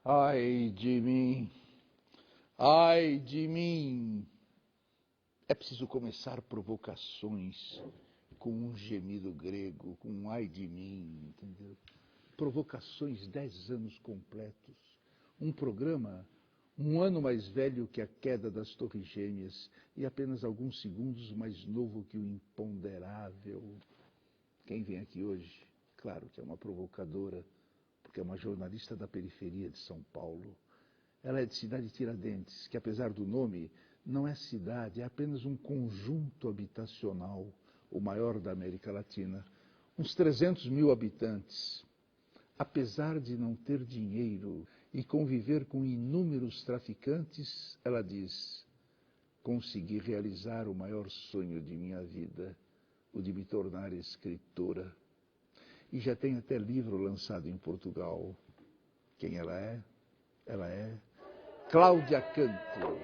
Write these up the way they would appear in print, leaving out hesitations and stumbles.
Ai de mim, ai de mim. É preciso começar provocações com um gemido grego, com um ai de mim, entendeu? Provocações 10 anos completos. Um programa, um ano mais velho que a queda das Torres Gêmeas e apenas alguns segundos mais novo que o imponderável. Quem vem aqui hoje, claro que é uma provocadora, porque é uma jornalista da periferia de São Paulo. Ela é de Cidade Tiradentes, que apesar do nome, não é cidade, é apenas um conjunto habitacional, o maior da América Latina, uns 300 mil habitantes. Apesar de não ter dinheiro e conviver com inúmeros traficantes, ela diz: consegui realizar o maior sonho de minha vida, o de me tornar escritora. E já tem até livro lançado em Portugal. Quem ela é? Ela é Cláudia Canto.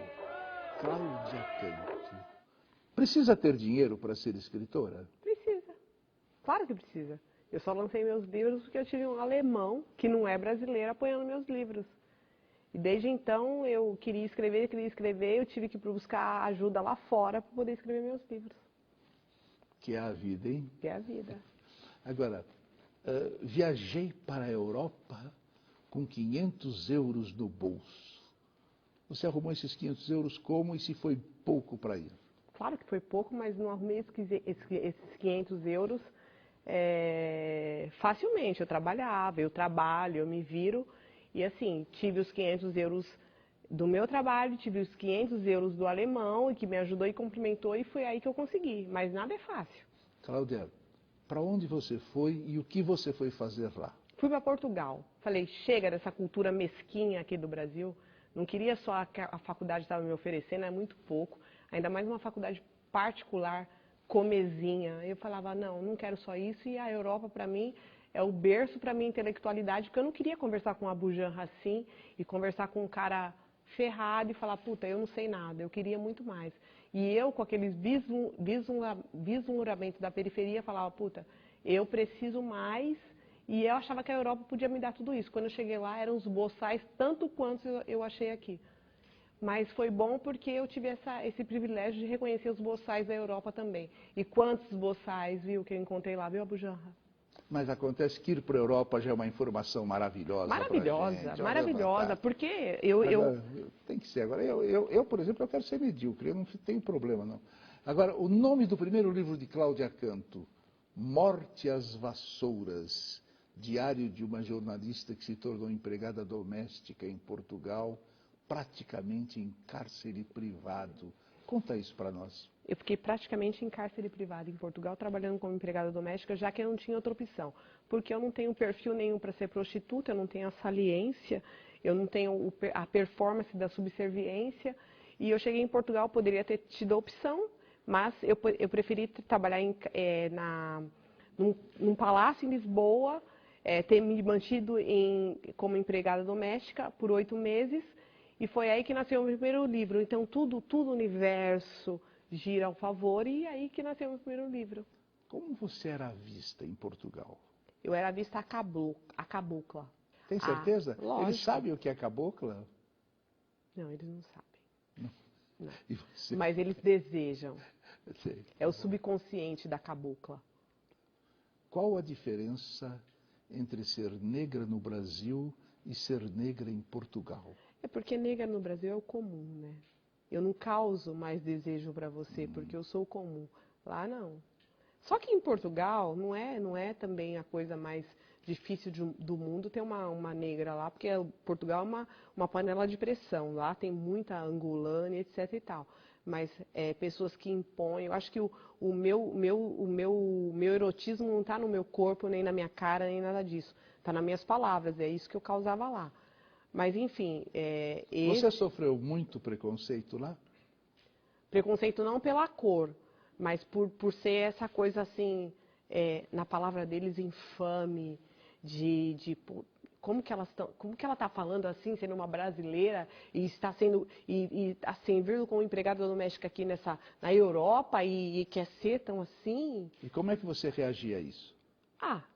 Cláudia Canto. Precisa ter dinheiro para ser escritora? Precisa. Claro que precisa. Eu só lancei meus livros porque eu tive um alemão, que não é brasileiro, apoiando meus livros. E desde então eu queria escrever, eu tive que buscar ajuda lá fora para poder escrever meus livros. Que é a vida, hein? Que é a vida. Agora, viajei para a Europa com 500 euros no bolso. Você arrumou esses 500 euros como e se foi pouco para ir? Claro que foi pouco, mas não arrumei esses 500 euros facilmente. Eu trabalhava, eu trabalho, eu me viro. E assim, tive os 500 euros do meu trabalho, tive os 500 euros do alemão, e que me ajudou e complementou, e foi aí que eu consegui. Mas nada é fácil. Cláudia, para onde você foi e o que você foi fazer lá? Fui para Portugal. Falei, chega dessa cultura mesquinha aqui do Brasil. Não queria só a faculdade estava me oferecendo, é muito pouco. Ainda mais uma faculdade particular, comezinha. Eu falava, não quero só isso. E a Europa, para mim, é o berço para minha intelectualidade, porque eu não queria conversar com a Abu Janra assim e conversar com um cara ferrado e falar, puta, eu não sei nada. Eu queria muito mais. E eu, com aqueles vislumbramentos da periferia, falava, puta, eu preciso mais. E eu achava que a Europa podia me dar tudo isso. Quando eu cheguei lá, eram os boçais tanto quanto eu achei aqui. Mas foi bom porque eu tive esse privilégio de reconhecer os boçais da Europa também. E quantos boçais, viu, que eu encontrei lá, viu, Abu Janra? Mas acontece que ir para a Europa já é uma informação maravilhosa para a gente. Maravilhosa, porque Agora, tem que ser. Agora, por exemplo, eu quero ser medíocre, eu não tenho problema, não. Agora, o nome do primeiro livro de Cláudia Canto, Morte às Vassouras, diário de uma jornalista que se tornou empregada doméstica em Portugal, praticamente em cárcere privado. Conta isso para nós. Eu fiquei praticamente em cárcere privado em Portugal, trabalhando como empregada doméstica, já que eu não tinha outra opção. Porque eu não tenho perfil nenhum para ser prostituta, eu não tenho a saliência, eu não tenho a performance da subserviência. E eu cheguei em Portugal, poderia ter tido a opção, mas eu preferi trabalhar num palácio em Lisboa, ter me mantido como empregada doméstica por 8 meses. E foi aí que nasceu o meu primeiro livro. Então, tudo o universo gira ao favor, e aí que nasceu o meu primeiro livro. Como você era vista em Portugal? Eu era vista a cabocla. Tem certeza? Lógico. Eles sabem o que é cabocla? Não, eles não sabem. Não. E você? Mas eles desejam. Sei. É o subconsciente da cabocla. Qual a diferença entre ser negra no Brasil e ser negra em Portugal? É porque negra no Brasil é o comum, né? Eu não causo mais desejo para você, porque eu sou o comum. Lá não. Só que em Portugal não é também a coisa mais difícil do mundo ter uma negra lá, porque Portugal é uma panela de pressão. Lá tem muita angolana, etc e tal. Mas pessoas que impõem. Eu acho que o meu erotismo não está no meu corpo, nem na minha cara, nem nada disso. Está nas minhas palavras. É isso que eu causava lá. Mas, enfim... Você sofreu muito preconceito lá? Preconceito não pela cor, mas por ser essa coisa assim, na palavra deles, infame, como que ela está falando assim, sendo uma brasileira, e está sendo, e servindo como empregada doméstica aqui na Europa, e quer ser tão assim? E como é que você reagia a isso?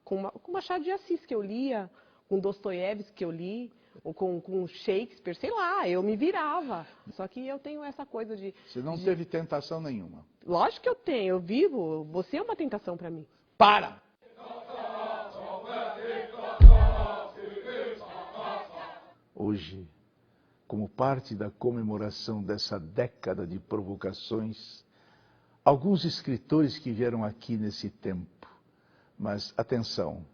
Com Machado de Assis, que eu lia, com Dostoiévski que eu li, ou com Shakespeare, sei lá, eu me virava. Só que eu tenho essa coisa de... Você não teve tentação nenhuma. Lógico que eu tenho, eu vivo, você é uma tentação para mim. Para! Hoje, como parte da comemoração dessa década de provocações, alguns escritores que vieram aqui nesse tempo, mas atenção,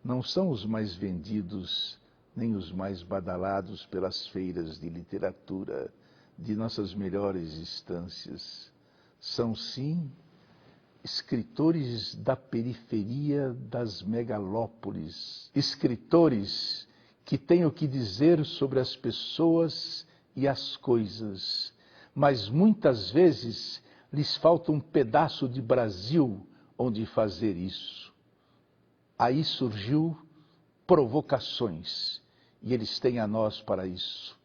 não são os mais vendidos nem os mais badalados pelas feiras de literatura de nossas melhores instâncias. São, sim, escritores da periferia das megalópolis, escritores que têm o que dizer sobre as pessoas e as coisas, mas muitas vezes lhes falta um pedaço de Brasil onde fazer isso. Aí surgiu Provocações, e eles têm a nós para isso.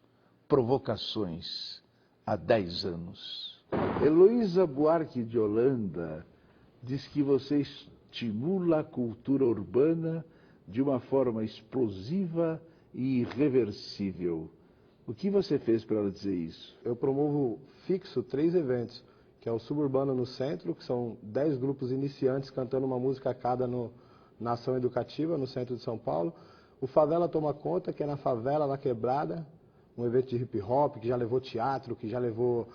Provocações, há 10 anos. Heloísa Buarque de Holanda diz que você estimula a cultura urbana de uma forma explosiva e irreversível. O que você fez para ela dizer isso? Eu promovo fixo 3 eventos, que é o Suburbano no Centro, que são 10 grupos iniciantes cantando uma música a cada na ação educativa, no centro de São Paulo. O Favela Toma Conta, que é na favela, na quebrada, um evento de hip hop, que já levou teatro, que já levou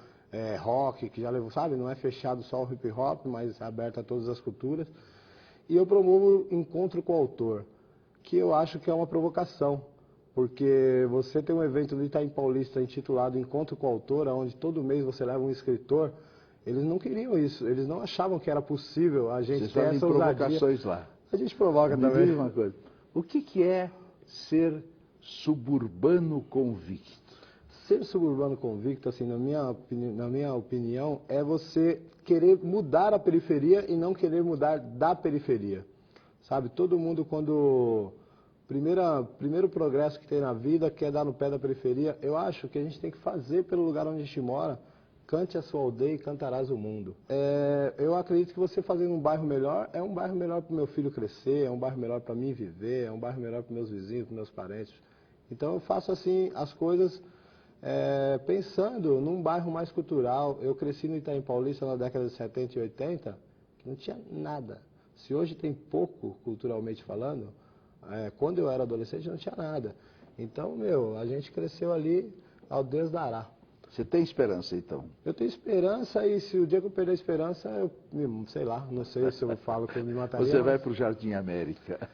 rock, que já levou, sabe, não é fechado só o hip hop, mas é aberto a todas as culturas. E eu promovo Encontro com o Autor, que eu acho que é uma provocação, porque você tem um evento no Itaim Paulista intitulado Encontro com o Autor, onde todo mês você leva um escritor. Eles não queriam isso, eles não achavam que era possível a gente ter essa ousadia. Provocações lá. A gente provoca Me também. diz uma coisa, o que é ser suburbano convicto? Ser suburbano convicto, assim, na minha opinião, é você querer mudar a periferia e não querer mudar da periferia. Sabe, todo mundo quando... Primeiro progresso que tem na vida quer dar no pé da periferia. Eu acho que a gente tem que fazer pelo lugar onde a gente mora. Cante a sua aldeia e cantarás o mundo. Eu acredito que você fazendo um bairro melhor, é um bairro melhor para o meu filho crescer, é um bairro melhor para mim viver, é um bairro melhor para meus vizinhos, para meus parentes. Então eu faço assim as coisas pensando num bairro mais cultural. Eu cresci no Itaim Paulista na década de 70 e 80, que não tinha nada. Se hoje tem pouco, culturalmente falando, quando eu era adolescente não tinha nada. Então, a gente cresceu ali ao Deus dará. Você tem esperança, então? Eu tenho esperança e se o dia que eu perder a esperança, sei lá, não sei se eu falo que eu me mataria. Você vai para o Jardim América.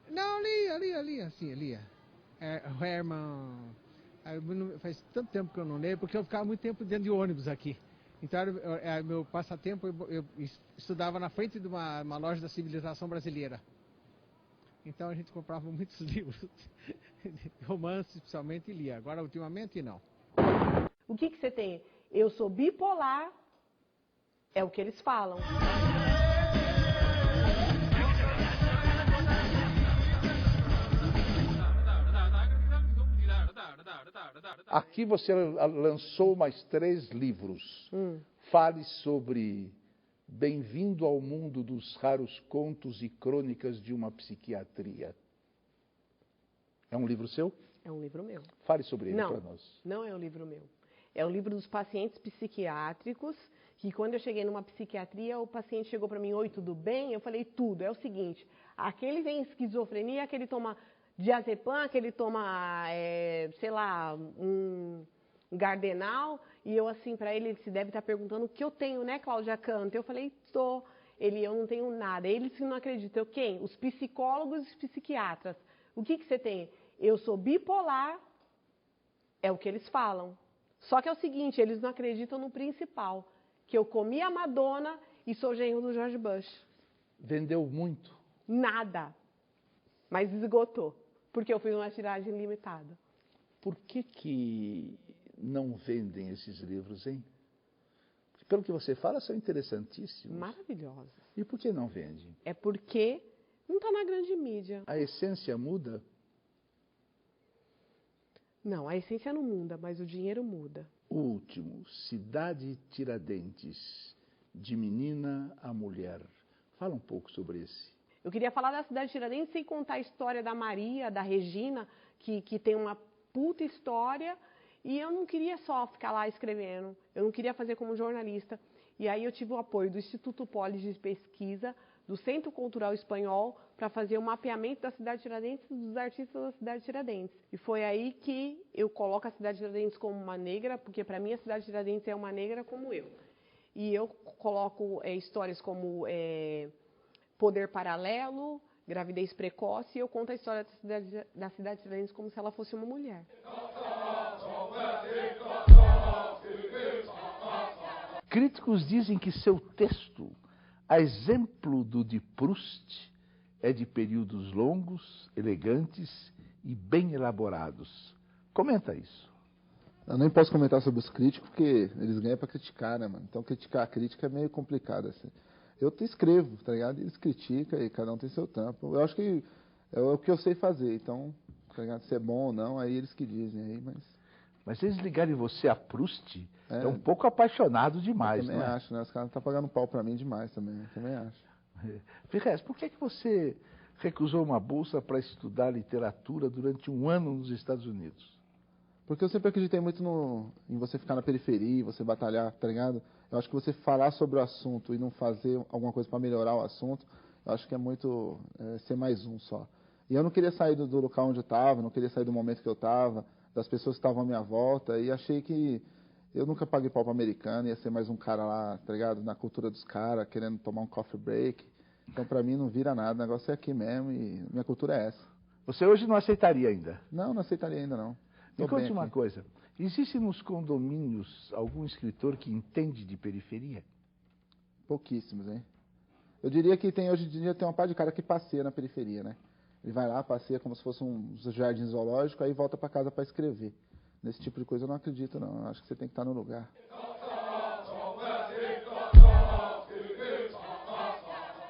Não, ali, assim, ali. O Herman. Faz tanto tempo que eu não leio, porque eu ficava muito tempo dentro de ônibus aqui. Então, meu passatempo, eu estudava na frente de uma loja da civilização brasileira. Então a gente comprava muitos livros, romances especialmente, e lia. Agora, ultimamente, não. O que você tem? Eu sou bipolar, é o que eles falam. Aqui você lançou mais 3 livros. Fale sobre Bem-vindo ao Mundo dos Raros Contos e Crônicas de uma Psiquiatria. É um livro seu? É um livro meu. Fale sobre ele para nós. Não é um livro meu. É um livro dos pacientes psiquiátricos, que quando eu cheguei numa psiquiatria, o paciente chegou para mim, oi, tudo bem? Eu falei, tudo. É o seguinte, aquele tem esquizofrenia, aquele toma diazepam, aquele toma, sei lá, um Gardenal, e eu assim, para ele se deve estar perguntando o que eu tenho, né, Cláudia Canto? Eu falei, tô. Eu não tenho nada. Ele se não acredita. Eu quem? Os psicólogos e os psiquiatras. O que você tem? Eu sou bipolar, é o que eles falam. Só que é o seguinte, eles não acreditam no principal, que eu comi a Madonna e sou genro do George Bush. Vendeu muito? Nada. Mas esgotou, porque eu fiz uma tiragem limitada. Por que não vendem esses livros, hein? Pelo que você fala, são interessantíssimos. Maravilhosos. E por que não vende? É porque não está na grande mídia. A essência muda? Não, a essência não muda, mas o dinheiro muda. O último, Cidade Tiradentes, de menina a mulher. Fala um pouco sobre esse. Eu queria falar da cidade de Tiradentes sem contar a história da Maria, da Regina, que tem uma puta história, e eu não queria só ficar lá escrevendo, eu não queria fazer como jornalista. E aí eu tive o apoio do Instituto Polis de Pesquisa, do Centro Cultural Espanhol, para fazer o mapeamento da cidade de Tiradentes e dos artistas da cidade de Tiradentes. E foi aí que eu coloco a cidade de Tiradentes como uma negra, porque para mim a cidade de Tiradentes é uma negra como eu. E eu coloco histórias como Poder Paralelo, Gravidez Precoce, e eu conto a história da cidade de Tiradentes como se ela fosse uma mulher. Críticos dizem que seu texto, a exemplo do de Proust, é de períodos longos, elegantes e bem elaborados. Comenta isso. Eu nem posso comentar sobre os críticos, porque eles ganham para criticar, né, mano? Então criticar a crítica é meio complicado, assim. Eu escrevo, tá ligado? Eles criticam e cada um tem seu tampo. Eu acho que é o que eu sei fazer, então, tá ligado? Se é bom ou não, aí eles que dizem aí, Mas eles ligarem você a Proust, é um pouco apaixonado demais, eu também não é? acho, né? Os caras estão pagando pau pra mim demais também, eu também acho. Ferrez, por que você recusou uma bolsa para estudar literatura durante um ano nos Estados Unidos? Porque eu sempre acreditei muito em você ficar na periferia, você batalhar, tá ligado? Eu acho que você falar sobre o assunto e não fazer alguma coisa para melhorar o assunto, eu acho que é muito ser mais um só. E eu não queria sair do local onde eu estava, não queria sair do momento que eu estava, das pessoas que estavam à minha volta, e achei que eu nunca paguei pau para americano, ia ser mais um cara lá, tá ligado? Na cultura dos caras, querendo tomar um coffee break. Então, para mim, não vira nada, o negócio é aqui mesmo e minha cultura é essa. Você hoje não aceitaria ainda? Não aceitaria ainda, não. Me conte uma coisa, existe nos condomínios algum escritor que entende de periferia? Pouquíssimos, hein? Eu diria que hoje em dia tem uma par de cara que passeia na periferia, né? Ele vai lá, passeia como se fosse um jardim zoológico, aí volta para casa para escrever. Nesse tipo de coisa eu não acredito, não. Eu acho que você tem que estar no lugar.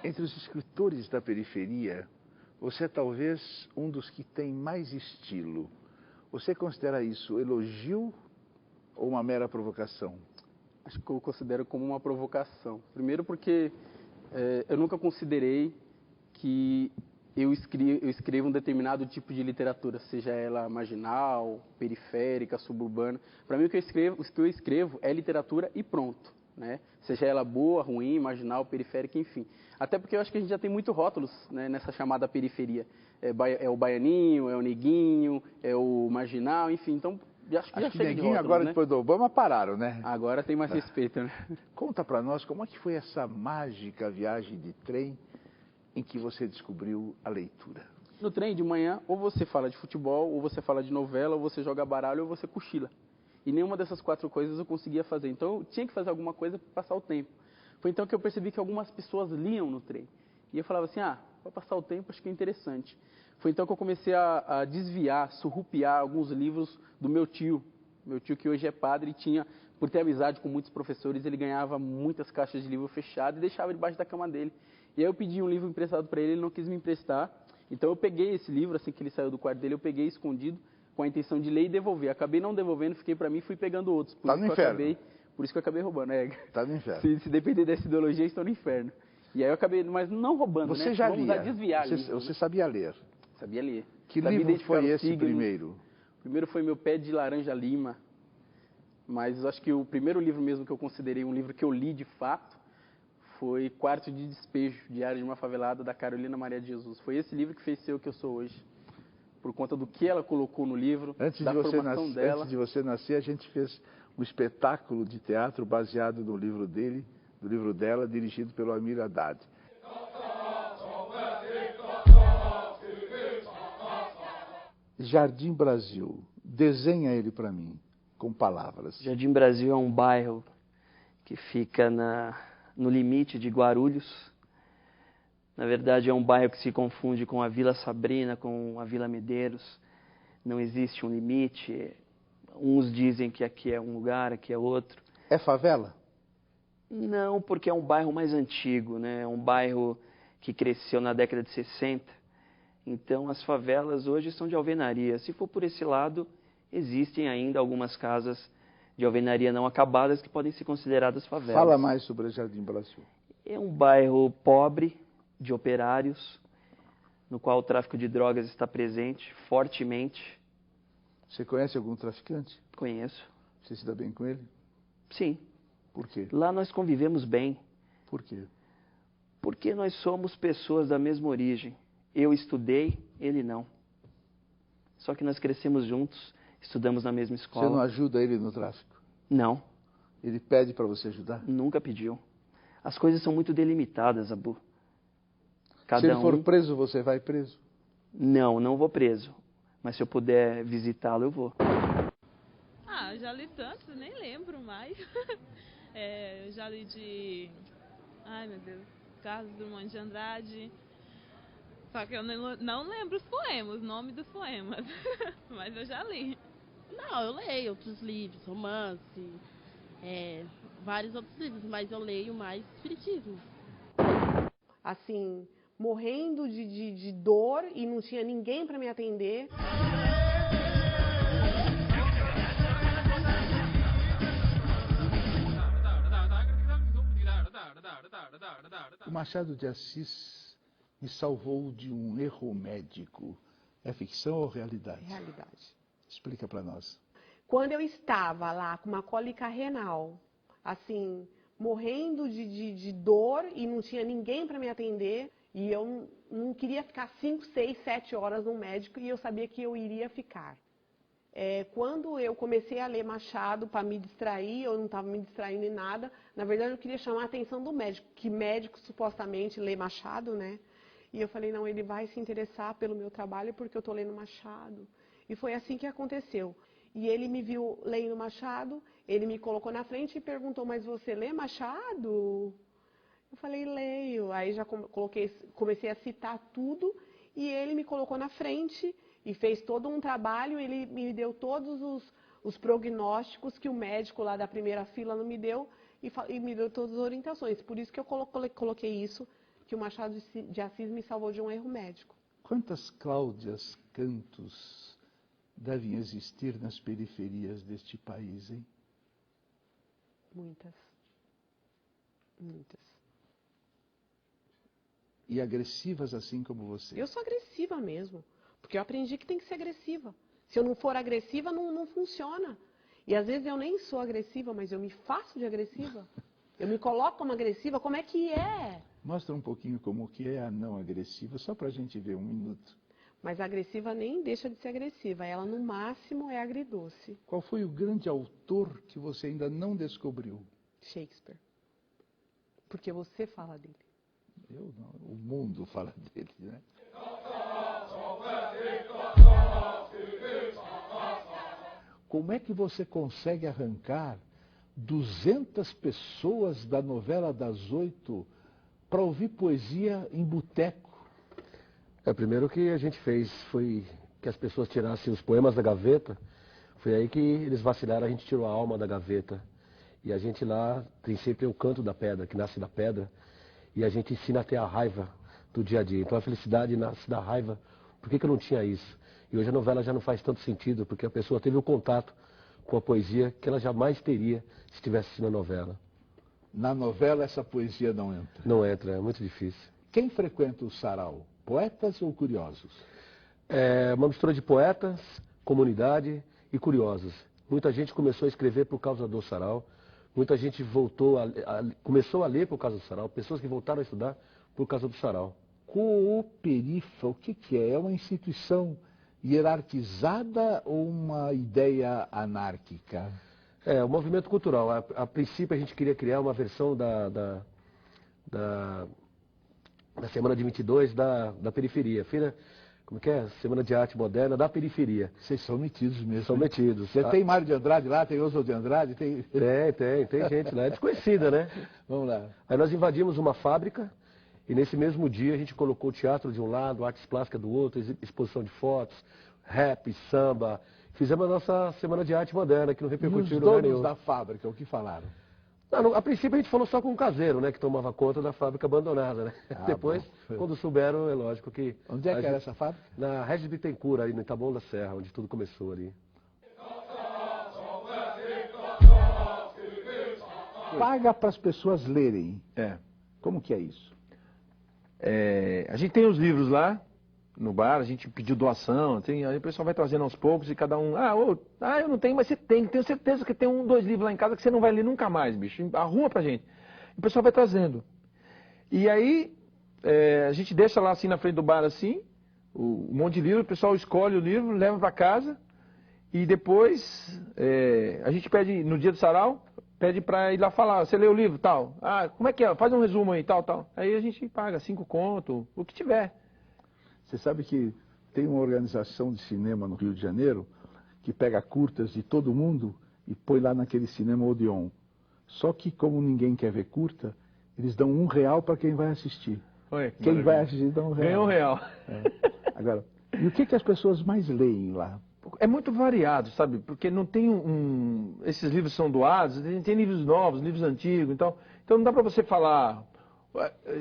Entre os escritores da periferia, você é talvez um dos que tem mais estilo. Você considera isso elogio ou uma mera provocação? Acho que eu considero como uma provocação. Primeiro porque eu nunca considerei que eu escrevo um determinado tipo de literatura, seja ela marginal, periférica, suburbana. Para mim o que eu escrevo é literatura e pronto, né? Seja ela boa, ruim, marginal, periférica, enfim. Até porque eu acho que a gente já tem muito rótulos, né, nessa chamada periferia. É o baianinho, é o neguinho, é o marginal, enfim. Então, acho que já chega de rótulos, agora, né? Depois do Obama, pararam, né? Agora tem mais respeito, né? Conta para nós como é que foi essa mágica viagem de trem em que você descobriu a leitura. No trem, de manhã, ou você fala de futebol, ou você fala de novela, ou você joga baralho, ou você cochila. E nenhuma dessas 4 coisas eu conseguia fazer. Então, eu tinha que fazer alguma coisa para passar o tempo. Foi então que eu percebi que algumas pessoas liam no trem. E eu falava assim, para passar o tempo, acho que é interessante. Foi então que eu comecei a desviar, surrupiar alguns livros do meu tio. Meu tio, que hoje é padre, e tinha, por ter amizade com muitos professores, ele ganhava muitas caixas de livro fechado e deixava debaixo da cama dele. E aí eu pedi um livro emprestado para ele, ele não quis me emprestar. Então eu peguei esse livro, assim que ele saiu do quarto dele, eu peguei escondido, com a intenção de ler e devolver. Acabei não devolvendo, fiquei para mim e fui pegando outros. Tá no inferno. Por isso que eu acabei roubando. Tá no inferno. Se depender dessa ideologia, estou no inferno. E aí eu acabei, mas não roubando, você né? Já Vamos lia. desviar Você sabia ler. Sabia ler. Que Sabia livro foi esse signo. primeiro? O primeiro foi Meu Pé de Laranja Lima. Mas acho que o primeiro livro mesmo que eu considerei um livro que eu li de fato foi Quarto de Despejo, Diário de uma Favelada, da Carolina Maria de Jesus. Foi esse livro que fez ser o que eu sou hoje. Por conta do que ela colocou no livro, da formação dela. Antes de você nascer, a gente fez um espetáculo de teatro baseado no livro dela, dirigido pelo Amir Haddad. Jardim Brasil, desenha ele para mim, com palavras. Jardim Brasil é um bairro que fica no limite de Guarulhos. Na verdade, é um bairro que se confunde com a Vila Sabrina, com a Vila Medeiros. Não existe um limite. Uns dizem que aqui é um lugar, aqui é outro. É favela? Não, porque é um bairro mais antigo, né? É um bairro que cresceu na década de 60. Então, as favelas hoje são de alvenaria. Se for por esse lado, existem ainda algumas casas de alvenaria não acabadas que podem ser consideradas favelas. Fala mais sobre o Jardim Brasil. É um bairro pobre, de operários, no qual o tráfico de drogas está presente fortemente. Você conhece algum traficante? Conheço. Você se dá bem com ele? Sim. Por quê? Lá nós convivemos bem. Por quê? Porque nós somos pessoas da mesma origem. Eu estudei, ele não. Só que nós crescemos juntos, estudamos na mesma escola. Você não ajuda ele no tráfico? Não, Ele pede para você ajudar? nunca pediu. As coisas são muito delimitadas, Abu. Se ele for preso, você vai preso? Não, não vou preso. Mas se eu puder visitá-lo, eu vou. Ah, já li tantos, nem lembro mais. Eu já li de... Ai, meu Deus. Carlos Drummond de Andrade. Só que eu não lembro os poemas, o nome dos poemas. Mas eu já li. Não, eu leio outros livros, romance, vários outros livros, mas eu leio mais espiritismo. Assim, morrendo de dor e não tinha ninguém para me atender. O Machado de Assis me salvou de um erro médico. É ficção ou realidade? Realidade. Explica para nós. Quando eu estava lá com uma cólica renal, assim, morrendo de dor e não tinha ninguém para me atender, e eu não queria ficar 5, 6, 7 horas no médico e eu sabia que eu iria ficar. Quando eu comecei a ler Machado para me distrair, eu não estava me distraindo em nada, na verdade eu queria chamar a atenção do médico, que médico supostamente lê Machado, né? E eu falei, não, ele vai se interessar pelo meu trabalho porque eu estou lendo Machado. E foi assim que aconteceu. E ele me viu lendo Machado, ele me colocou na frente e perguntou, mas você lê Machado? Eu falei, leio. Aí já comecei a citar tudo e ele me colocou na frente e fez todo um trabalho, ele me deu todos os prognósticos que o médico lá da primeira fila não me deu e me deu todas as orientações. Por isso que eu coloquei isso, que o Machado de Assis me salvou de um erro médico. Quantas Cláudias Cantos devem existir nas periferias deste país, hein? Muitas. Muitas. E agressivas assim como você? Eu sou agressiva mesmo, porque eu aprendi que tem que ser agressiva. Se eu não for agressiva, não funciona. E às vezes eu nem sou agressiva, mas eu me faço de agressiva. Eu me coloco como agressiva, como é que é? Mostra um pouquinho como que é a não agressiva, só para a gente ver 1 minuto. Mas a agressiva nem deixa de ser agressiva, ela no máximo é agridoce. Qual foi o grande autor que você ainda não descobriu? Shakespeare. Porque você fala dele. Eu não, o mundo fala dele, né? Como é que você consegue arrancar 200 pessoas da novela das 8 para ouvir poesia em boteco? Primeiro que a gente fez foi que as pessoas tirassem os poemas da gaveta. Foi aí que eles vacilaram, a gente tirou a alma da gaveta. E a gente lá tem sempre o canto da pedra, que nasce da pedra. E a gente ensina a ter a raiva do dia a dia. Então a felicidade nasce da raiva. Por que eu não tinha isso? E hoje a novela já não faz tanto sentido, porque a pessoa teve o contato com a poesia que ela jamais teria se estivesse assistindo a novela. Na novela essa poesia não entra? Não entra, é muito difícil. Quem frequenta o sarau? Poetas ou curiosos? É uma mistura de poetas, comunidade e curiosos. Muita gente começou a escrever por causa do sarau. Muita gente começou a ler por causa do sarau. Pessoas que voltaram a estudar por causa do sarau. Cooperifa, o que é? É uma instituição hierarquizada ou uma ideia anárquica? É um movimento cultural. A princípio a gente queria criar uma versão da Semana de 22 da periferia. Como que é? Semana de Arte Moderna da periferia. Vocês são metidos mesmo. São metidos. Você tem Mário de Andrade lá, tem Oswald de Andrade? Tem gente lá. É desconhecida, né? Vamos lá. Aí nós invadimos uma fábrica e nesse mesmo dia a gente colocou teatro de um lado, artes plásticas do outro, exposição de fotos, rap, samba. Fizemos a nossa Semana de Arte Moderna, que não repercutiu em lugar nenhum. Os donos da fábrica, o que falaram? Não, a princípio a gente falou só com um caseiro, né, que tomava conta da fábrica abandonada, né? Depois, quando souberam, é lógico que... Onde é que era essa fábrica? Na Regis Bittencourt, ali no Itabão da Serra, onde tudo começou ali. Paga para as pessoas lerem. É. Como que é isso? A gente tem os livros lá, no bar, a gente pediu doação, assim, aí o pessoal vai trazendo aos poucos e cada um, eu não tenho, mas você tem, tenho certeza que tem 2 livros lá em casa que você não vai ler nunca mais, bicho, arruma pra gente. O pessoal vai trazendo. E aí, a gente deixa lá assim na frente do bar assim, um monte de livro, o pessoal escolhe o livro, leva pra casa e depois a gente pede, no dia do sarau, pede pra ir lá falar, você leu o livro, tal, como é que é, faz um resumo aí, tal, tal. Aí a gente paga 5 conto, o que tiver. Você sabe que tem uma organização de cinema no Rio de Janeiro que pega curtas de todo mundo e põe lá naquele cinema Odeon. Só que como ninguém quer ver curta, eles dão R$1 para quem vai assistir. Oi, quem vai assistir dá R$1. Ganha R$1. Agora, e o que as pessoas mais leem lá? É muito variado, sabe? Porque não tem esses livros são doados, tem livros novos, livros antigos, então não dá para você falar.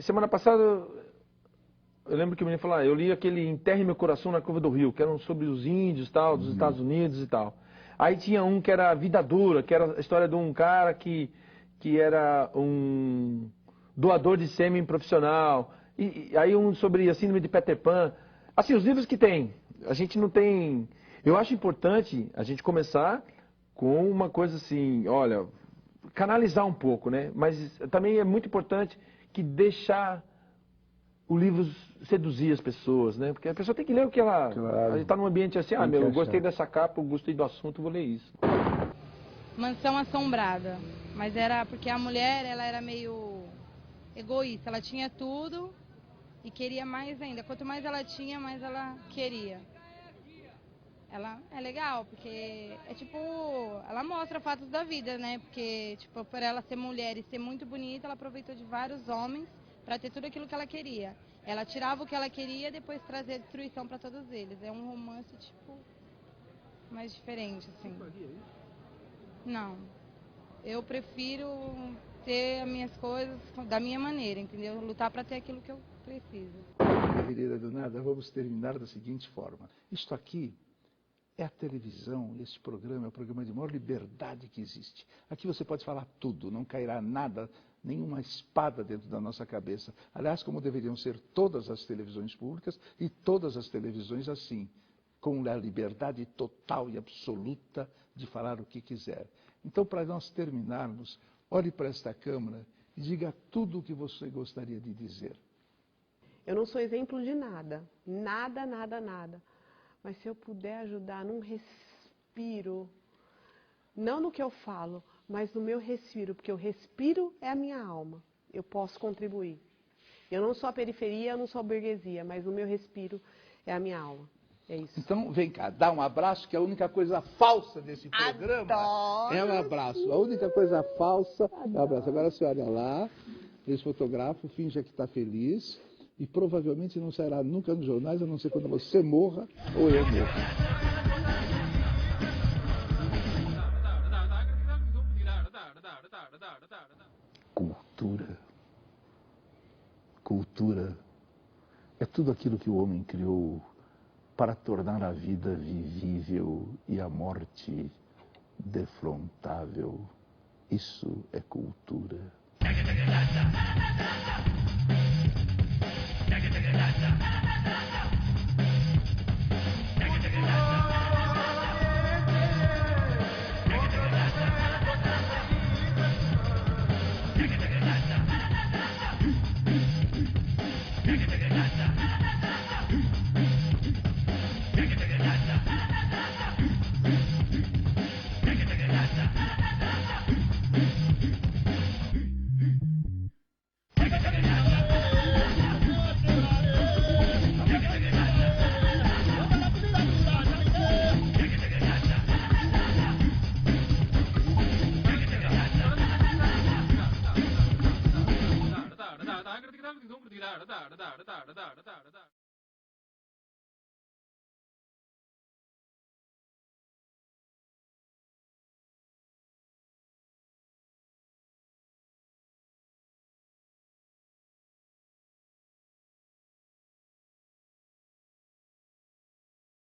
Semana passada, eu lembro que o menino falou, eu li aquele Enterre Meu Coração na Curva do Rio, que eram sobre os índios, tal, dos Estados Unidos e tal. Aí tinha um que era Vida Dura, que era a história de um cara que era um doador de sêmen profissional. E aí um sobre a síndrome de Peter Pan. Assim, os livros que tem, a gente não tem... Eu acho importante a gente começar com uma coisa assim, olha, canalizar um pouco, né? Mas também é muito importante que deixar o livro seduzir as pessoas, né? Porque a pessoa tem que ler o que ela... Claro. Está num ambiente assim, eu gostei dessa capa, eu gostei do assunto, vou ler isso. Mansão Assombrada. Mas era porque a mulher, ela era meio egoísta, ela tinha tudo e queria mais ainda. Quanto mais ela tinha, mais ela queria. Ela é legal, porque é tipo, ela mostra fatos da vida, né? Porque, tipo, por ela ser mulher e ser muito bonita, ela aproveitou de vários homens para ter tudo aquilo que ela queria. Ela tirava o que ela queria e depois trazia a destruição para todos eles. É um romance, tipo, mais diferente, assim. Não. Eu prefiro ter as minhas coisas da minha maneira, entendeu? Lutar para ter aquilo que eu preciso. Guerreira do Nada, vamos terminar da seguinte forma. Isto aqui é a televisão, esse programa é o programa de maior liberdade que existe. Aqui você pode falar tudo, não cairá nada, nenhuma espada dentro da nossa cabeça. Aliás, como deveriam ser todas as televisões públicas e todas as televisões assim, com a liberdade total e absoluta de falar o que quiser. Então, para nós terminarmos, olhe para esta câmera e diga tudo o que você gostaria de dizer. Eu não sou exemplo de nada, nada, nada, nada. Mas se eu puder ajudar num respiro, não no que eu falo, mas no meu respiro, porque o respiro é a minha alma, eu posso contribuir. Eu não sou a periferia, eu não sou a burguesia, mas o meu respiro é a minha alma. É isso. Então, vem cá, dá um abraço, que a única coisa falsa desse programa é um abraço. A única coisa falsa é um abraço. Agora você olha lá, esse fotógrafo, finja que está feliz. E provavelmente não sairá nunca nos jornais, a não ser quando você morra ou eu morra. Cultura. Cultura é tudo aquilo que o homem criou para tornar a vida vivível e a morte defrontável. Isso é cultura.